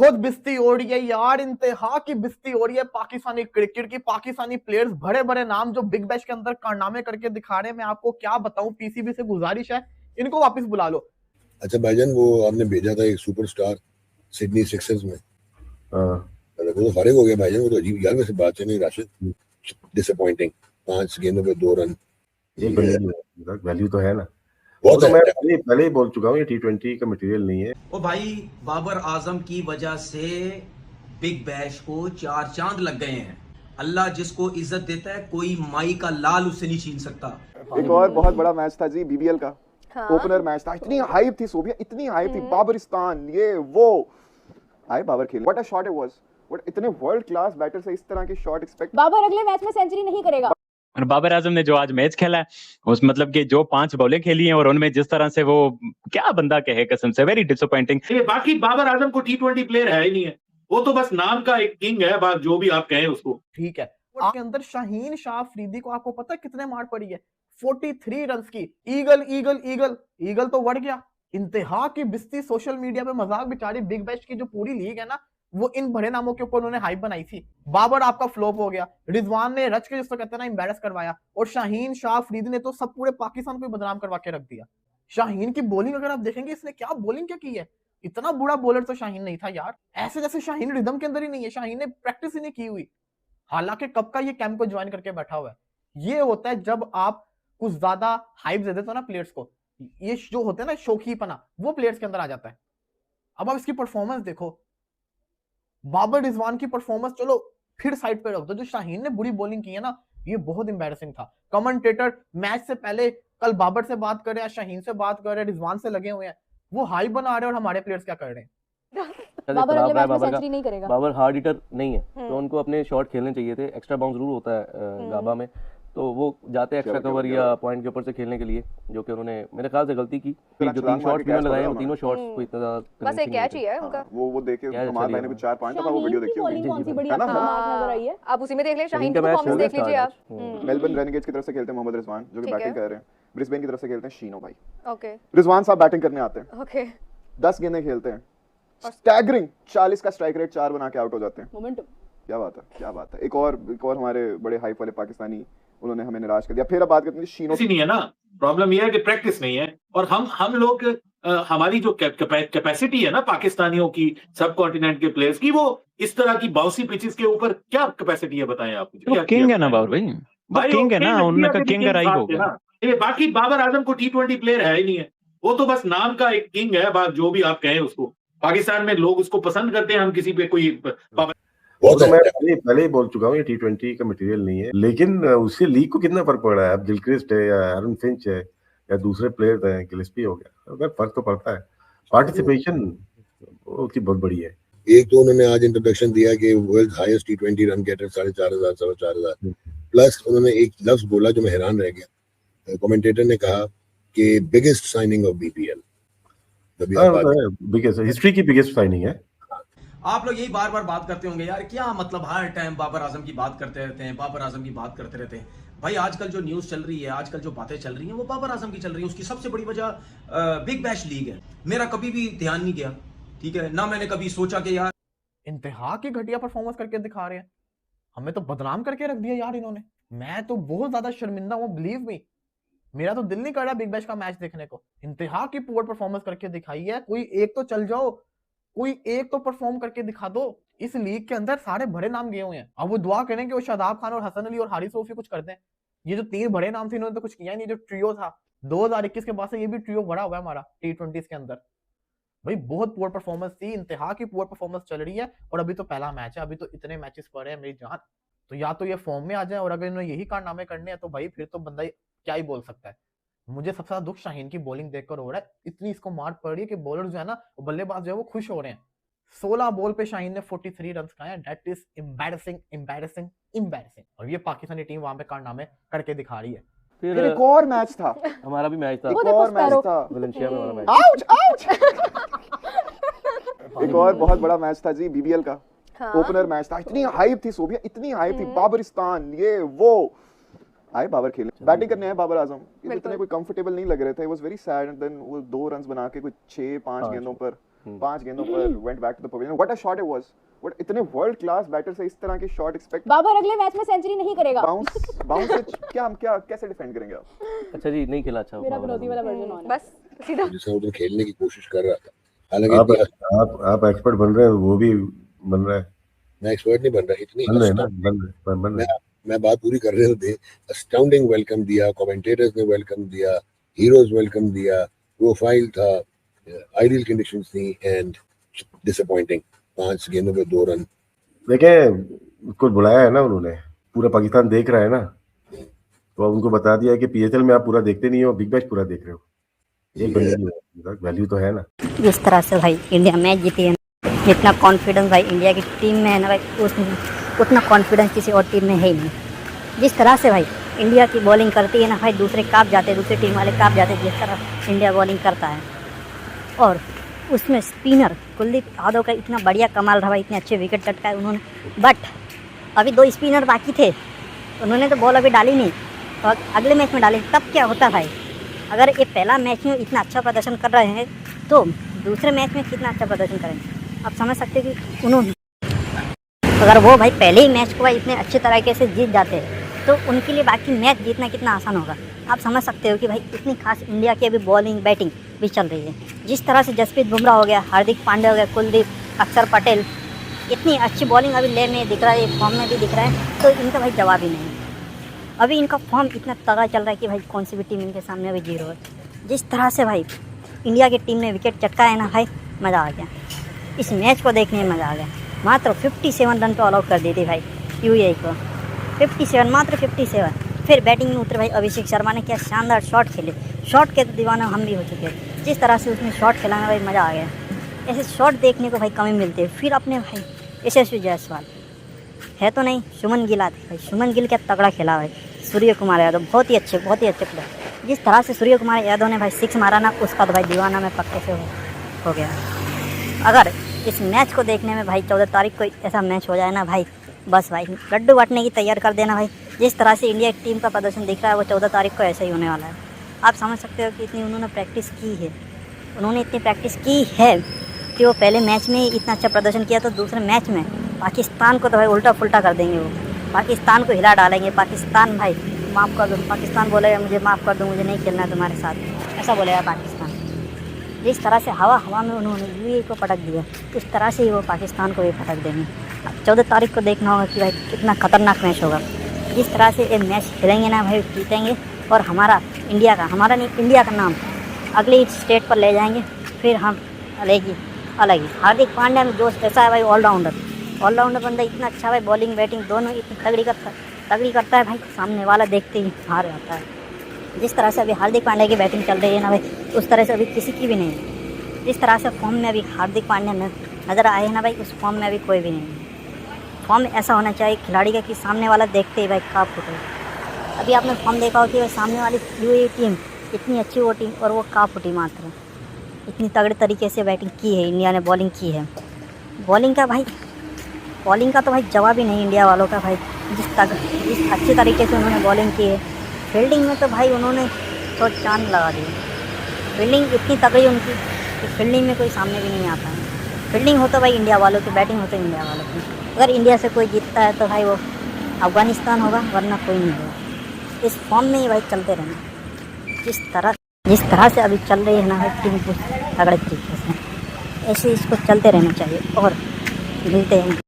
बहुत बिस्ती हो रही है यार, इंतहा की बिस्ती हो रही है पाकिस्तानी क्रिकेट की। पाकिस्तानी प्लेयर्स बड़े बड़े नाम जो बिग बैश के अंदर कारनामे करके दिखा रहे हैं, मैं आपको क्या बताऊं। पीसीबी से गुजारिश है, इनको वापस बुला लो। अच्छा भाईजान, वो आपने भेजा था एक सुपरस्टार सिडनी सिक्सर्स में, वो तो फारिग हो गया भाईजान। वो तो अजीब यार, वैसे बात है नहीं राशिद, डिसअपॉइंटिंग। 5 गेंदों पे 2 रन, एक वैल्यू तो है ना। बहुत तो है। मैं पहले ही बोल चुका हूँ ये T20 का मटेरियल नहीं है। ओ भाई, बाबर आजम की वजह से बिग बैश को 4 चांद लग गए हैं। अल्लाह जिसको इज्जत देता है, कोई माई का लाल उससे नहीं छीन सकता। एक और बहुत बड़ा मैच था जी, बीबीएल का ओपनर मैच था। इतनी हाइप थी सोबिया, इतनी हाइप थी, बाबरिस्तान ये वो। आए बाबर खेल, what a shot it was. What, इतने वर्ल्ड क्लास बैटर से इस तरह की शॉट एक्सपेक्ट। बाबर अगले मैच में सेंचुरी नहीं करेगा। और बाबर आजम ने जो आज मैच खेला है, उस मतलब कि जो 5 बॉलें खेली हैं और उनमें जिस तरह से वो, क्या बंदा कहे कसम से, वेरी डिसअपॉइंटिंग। बाकी बाबर आजम को T20 प्लेयर है ही नहीं है, वो तो बस नाम का एक किंग है, बात जो भी आप कहें उसको। ठीक है, आपके अंदर शाहीन शाह अफरीदी को आपको पता है कितने मार पड़ी है? 43 रन की। ईगल ईगल ईगल ईगल तो बढ़ गया। इंतहा की बिस्ती सोशल मीडिया पे मजाक बेचारी बिग बैश की जो पूरी लीग है ना, वो इन बड़े नामों के ऊपर उन्होंने हाइप बनाई थी। बाबर आपका फ्लॉप हो गया, रिजवान ने रच के जिसको कहते हैं ना एम्बैरस करवाया, और शाहीन शाह अफरीदी ने तो सब पूरे पाकिस्तान को बदनाम करवा के रख दिया। शाहीन की बॉलिंग अगर आप देखेंगे, इसने क्या बॉलिंग क्या की है। इतना बुरा बॉलर तो शाहीन नहीं था यार, ऐसे जैसे शाहीन रिदम के अंदर ही नहीं है, शाहीन ने प्रैक्टिस ही नहीं की हुई। हालांकि कब का ये कैंप को ज्वाइन करके बैठा हुआ है। ये होता है जब आप कुछ ज्यादा हाइप दे देते हो ना प्लेयर्स को, ये जो होते हैं ना शौकीपना, वो प्लेयर्स के अंदर आ जाता है। अब आप इसकी परफॉर्मेंस देखो, बाबर रिजवान की परफॉर्मेंस चलो फिर साइड पे रख दो, जो शाहीन ने बुरी बॉलिंग की है ना, ये बहुत एम्बैरेसिंग था। कमेंटेटर मैच से पहले कल बाबर से बात कर रहे हैं, शाहीन से बात कर रहे हैं, रिजवान से लगे हुए हैं, वो हाई बना रहे हैं, और हमारे प्लेयर्स क्या कर रहे हैं। बाबर अगले मैच में सेंचुरी नहीं करेगा। बाबर हार्ड हिटर नहीं है, तो उनको अपने शॉट खेलने चाहिए थे। एक्स्ट्रा बाउंस जरूर होता है गाबा में, तो वो जाते एक्स्ट्रा कवर या पॉइंट के ऊपर से खेलने के लिए, जो कि उन्होंने मेरे ख्याल से गलती की। जो 3 शॉट्स भी लगाए, वो तीनों शॉट्स को इतना ज्यादा बस एक कैच ही है उनका। वो देखे कमाल भाई ने कुछ 4 पॉइंट का वो वीडियो देखी होगी, कौन सी बड़ी आपको नजर आई है, आप उसी में देख लें। शाहीन की परफॉर्मेंस देख लीजिए आप। मेलबर्न रेनेगेड्स की तरफ से खेलते हैं मोहम्मद रिजवान, जो कि बैटिंग कर रहे हैं। ब्रिस्बेन की तरफ से खेलते हैं शीनो भाई। ओके, रिजवान साहब बैटिंग करने आते हैं। ओके, 10 गेंदें खेलते हैं, स्टैगरिंग 40 का स्ट्राइक रेट, 4 बना के आउट हो जाते हैं। मोमेंटम, क्या बात है, क्या बात है। एक और हमारे बड़े हाइप वाले पाकिस्तानी, उन्होंने हमें निराश कर दिया। फिर अब बात करते हैं शीनो। नहीं है ना, प्रॉब्लम यह है कि प्रैक्टिस नहीं है, और हम लोग हमारी जो कैपेसिटी है ना पाकिस्तानियों की, सब कॉन्टिनेंट के प्लेयर्स की, वो इस तरह की बाउंसी पिचेस के ऊपर क्या कैपेसिटी है बताएं आप मुझे। किंग है ना बाबर भाई, किंग है ना, उनका किंग राइव हो गया। बाकी बाबर आजम को T20 प्लेयर है ही नहीं है, वो तो बस नाम का एक किंग है, बात जो भी आप कहें उसको। पाकिस्तान में लोग उसको पसंद करते हैं, हम किसी पे कोई तो मैं पहले ही बोल चुका हूँ ये T20 का मटेरियल नहीं है। लेकिन उससे लीग को कितना फर्क पड़ रहा है। अब जिलक्रिस्ट है या एरन फिंच है या दूसरे प्लेयर्स हैं, गिलेस्पी हो गया, अगर फर्क तो पड़ता है। पार्टिसिपेशन उसकी बहुत बड़ी है। एक तो उन्होंने आज इंट्रोडक्शन दिया कि world highest T20 run getter 4,500 4,500 plus उन्होंने एक लफ्ज बोला जो मैं हैरान रह गया। कमेंटेटर ने कहा कि biggest signing off BPL, biggest history की बिगेस्ट साइनिंग है। आप लोग यही बार बार बात करते होंगे यार, क्या मतलब हर टाइम बाबर आजम की बात करते रहते हैं, बाबर आजम की बात करते रहते हैं। भाई आजकल जो न्यूज़ चल रही है, आजकल जो बातें चल रही हैं, वो बाबर आजम की चल रही है। उसकी सबसे बड़ी वजह बिग बैश लीग है। मेरा कभी भी ध्यान नहीं गया, ठीक है ना, मैंने कभी सोचा कि यार इंतहा की घटिया परफॉर्मेंस करके दिखा रहे हैं, हमें तो बदनाम करके रख दिया यार इन्होंने। मैं तो बहुत ज्यादा शर्मिंदा हूँ, बिलीव मी। मेरा तो दिल नहीं कर रहा बिग बैश का मैच देखने को। इंतहा की पुअर परफॉर्मेंस करके दिखाई है। कोई एक तो चल जाओ, कोई एक तो परफॉर्म करके दिखा दो। इस लीग के अंदर सारे बड़े नाम गए हुए हैं, अब वो दुआ करें कि वो शादाब खान और हसन अली और हारिस रऊफी कुछ कर दें। ये जो 3 बड़े नाम थे, इन्होंने तो कुछ किया ही नहीं। जो ट्रियो था 2021 के बाद से, ये भी ट्रियो बड़ा हुआ है हमारा T20 के अंदर। भाई बहुत पुअर परफॉर्मेंस थी, इंतहा की पुअर परफॉर्मेंस चल रही है, और अभी तो पहला मैच है, अभी तो इतने मैचेस पड़े हैं मेरी जान। तो या तो ये फॉर्म में आ जाए, और अगर इन्होंने यही कारनामे करने हैं तो भाई फिर तो बंदा क्या ही बोल सकता है। मुझे सबसे ज्यादा दुख शाहीन की बॉलिंग देखकर हो रहा है। इतनी इसको मार पड़ रही है कि बॉलर जो है ना, बल्लेबाज जो है वो खुश हो रहे हैं। 16 बॉल पे शाहीन ने 43 रन खाए हैं। That is embarrassing, embarrassing, embarrassing. और ये पाकिस्तानी टीम वहां पे कारनामे करके दिखा रही है। फिर एक और मैच था, हमारा भी मैच था, एक और मैच था वेलेंशिया में हमारा मैच। Ouch ouch. एक और बहुत बड़ा मैच था जी, बीबीएल का ओपनर मैच था। इतनी हाइप थी सोबिया, इतनी हाइप थी, बाबरिस्तान ये वो। आए बाबर खेले, बैटिंग करने आए बाबर आजम। इतने कोई कंफर्टेबल नहीं लग रहे थे। Was very sad. देन वो 2 रन्स बना के कुछ 6-5 गेंदों पर 5 गेंदों पर went back to the pavilion. What a shot it was. What इतने वर्ल्ड क्लास बैटर से इस तरह की शॉट एक्सपेक्ट बाबर अगले मैच में सेंचुरी नहीं करेगा। बाउंस से क्या कैसे डिफेंड करेंगे आप? अच्छा जी, नहीं खेला अच्छा मेरा विनोदी वाला वर्जन ऑन बस सीधा जिसने उधर खेलने की कोशिश कर रहा था। हालांकि आप एक्सपर्ट बन रहे हैं, वो भी बन रहा है। मैं एक्सपर्ट नहीं बन रहा, इतनी बन रहे हैं ना, बन रहे हैं। मैं बात पूरी कर रहे थे। अस्टाउंडिंग वेलकम दिया, कमेंटेटर्स ने वेलकम दिया, हीरोज वेलकम दिया, प्रोफाइल था, आइडियल कंडीशंस थी एंड डिसअपॉइंटिंग। 5 गेंदों पे 2 रन। देखें, उसको बुलाया है ना उन्होंने, पूरा पाकिस्तान देख रहा है ना, तो उनको बता दिया कि पीएचएल में आप पूरा देखते नहीं हो, बिग बैश पूरा देख रहे हो। एक वैल्यू तो है ना। जिस तरह से भाई इंडिया मैच जीती है, जितना कॉन्फिडेंस भाई इंडिया की टीम में है ना भाई, उतना कॉन्फिडेंस किसी और टीम में है ही नहीं। जिस तरह से भाई इंडिया की बॉलिंग करती है ना भाई, दूसरे काँप जाते, दूसरी टीम वाले काँप जाते जिस तरह इंडिया बॉलिंग करता है। और उसमें स्पिनर कुलदीप यादव का इतना बढ़िया कमाल रहा भाई, इतने अच्छे विकेट चटकाए उन्होंने। बट अभी 2 स्पिनर बाकी थे, उन्होंने तो बॉल अभी डाली नहीं, तो अगले मैच में डाली, तब क्या होता भाई? अगर ये पहला मैच में इतना अच्छा प्रदर्शन कर रहे हैं तो दूसरे मैच में कितना अच्छा प्रदर्शन करेंगे। आप समझ सकते हैं कि उन्होंने, अगर वो भाई पहले ही मैच को भाई इतने अच्छे तरीके से जीत जाते हैं तो उनके लिए बाकी मैच जीतना कितना आसान होगा। आप समझ सकते हो कि भाई इतनी खास इंडिया की अभी बॉलिंग बैटिंग भी चल रही है। जिस तरह से जसप्रीत बुमराह हो गया, हार्दिक पांड्या हो गया, कुलदीप, अक्षर पटेल, इतनी अच्छी बॉलिंग अभी लेन में दिख रहा है, फॉर्म में भी दिख रहा है, तो इनका भाई जवाब ही नहीं। अभी इनका फॉर्म इतना तगड़ा चल रहा है कि भाई कौन सी भी टीम इनके सामने अभी 0 है। जिस तरह से भाई इंडिया की टीम ने विकेट चटका है ना भाई, मज़ा आ गया। इस मैच को देखने में मज़ा आ गया। मात्र 57 रन पे ऑल आउट कर दी थी भाई यूएई को, 57, मात्र 57। फिर बैटिंग में उतरे भाई अभिषेक शर्मा ने, क्या शानदार शॉट खेले। शॉट के तो दीवाना हम भी हो चुके हैं। जिस तरह से उसने शॉट खेला ना भाई, मज़ा आ गया। ऐसे शॉट देखने को भाई कमी मिलते हैं। फिर अपने भाई यशस्वी जायसवाल है तो नहीं, शुभमन गिल आते भाई, शुभमन गिल क्या तगड़ा खेला भाई। सूर्य कुमार यादव बहुत ही अच्छे प्लेयर। जिस तरह से सूर्य कुमार यादव ने भाई 6 मारा ना, उसका तो भाई दीवाना में पक्के से हो गया। अगर इस मैच को देखने में भाई 14 तारीख को ऐसा मैच हो जाए ना भाई, बस भाई लड्डू बांटने की तैयार कर देना भाई। जिस तरह से इंडिया की टीम का प्रदर्शन दिख रहा है वो 14 तारीख को ऐसा ही होने वाला है। आप समझ सकते हो कि इतनी उन्होंने प्रैक्टिस की है, उन्होंने इतनी प्रैक्टिस की है कि वो पहले मैच में ही इतना अच्छा प्रदर्शन किया, तो दूसरे मैच में पाकिस्तान को तो भाई उल्टा पुल्टा कर देंगे। वो पाकिस्तान को हिला डालेंगे। पाकिस्तान भाई माफ़ कर दो, पाकिस्तान बोलेगा मुझे माफ़ कर दो, मुझे नहीं खेलना है तुम्हारे साथ, ऐसा बोलेगा पाकिस्तान। जिस तरह से हवा में उन्होंने यूएई को पटक दिया, उस तरह से ही वो पाकिस्तान को भी पटक देंगे। 14 तारीख को देखना होगा कि भाई कितना खतरनाक मैच होगा। जिस तरह से ये मैच खेलेंगे ना भाई, जीतेंगे और हमारा इंडिया का नाम अगली स्टेट पर ले जाएंगे। फिर हम अलग ही हार्दिक पांड्या में जोश ऐसा है भाई, ऑलराउंडर बंदा इतना अच्छा भाई, बॉलिंग बैटिंग दोनों इतनी तगड़ी करता है भाई, सामने वाला देखते ही हार जाता है। जिस तरह से अभी हार्दिक पांड्या की बैटिंग चल रही है ना भाई, उस तरह से अभी किसी की भी नहीं है। जिस तरह से फॉर्म में अभी हार्दिक पांड्या नज़र आए हैं ना भाई, उस फॉर्म में अभी कोई भी नहीं है। फॉर्म ऐसा होना चाहिए खिलाड़ी का कि सामने वाला देखते ही भाई काँप फूटे। अभी आपने फॉर्म देखा हो कि भाई सामने वाली यूएई टीम इतनी अच्छी वो टीम, और वो काँप फूटी मात्र। इतनी तगड़े तरीके से बैटिंग की है इंडिया ने, बॉलिंग की है। बॉलिंग का तो भाई जवाब ही नहीं इंडिया वालों का भाई। जिस अच्छे तरीके से उन्होंने बॉलिंग की है। फील्डिंग में तो भाई उन्होंने तो चांद लगा दिए। फील्डिंग इतनी तगड़ी उनकी कि फील्डिंग में कोई सामने भी नहीं आता है। फील्डिंग हो तो भाई इंडिया वालों की, बैटिंग हो तो इंडिया वालों की। अगर इंडिया से कोई जीतता है तो भाई वो अफगानिस्तान होगा, वरना कोई नहीं होगा। इस फॉर्म में ही भाई चलते रहना। जिस तरह से अभी चल रही है ना भाई टीम, कुछ तगड़े तरीके से ऐसे इसको चलते रहना चाहिए। और मिलते हैं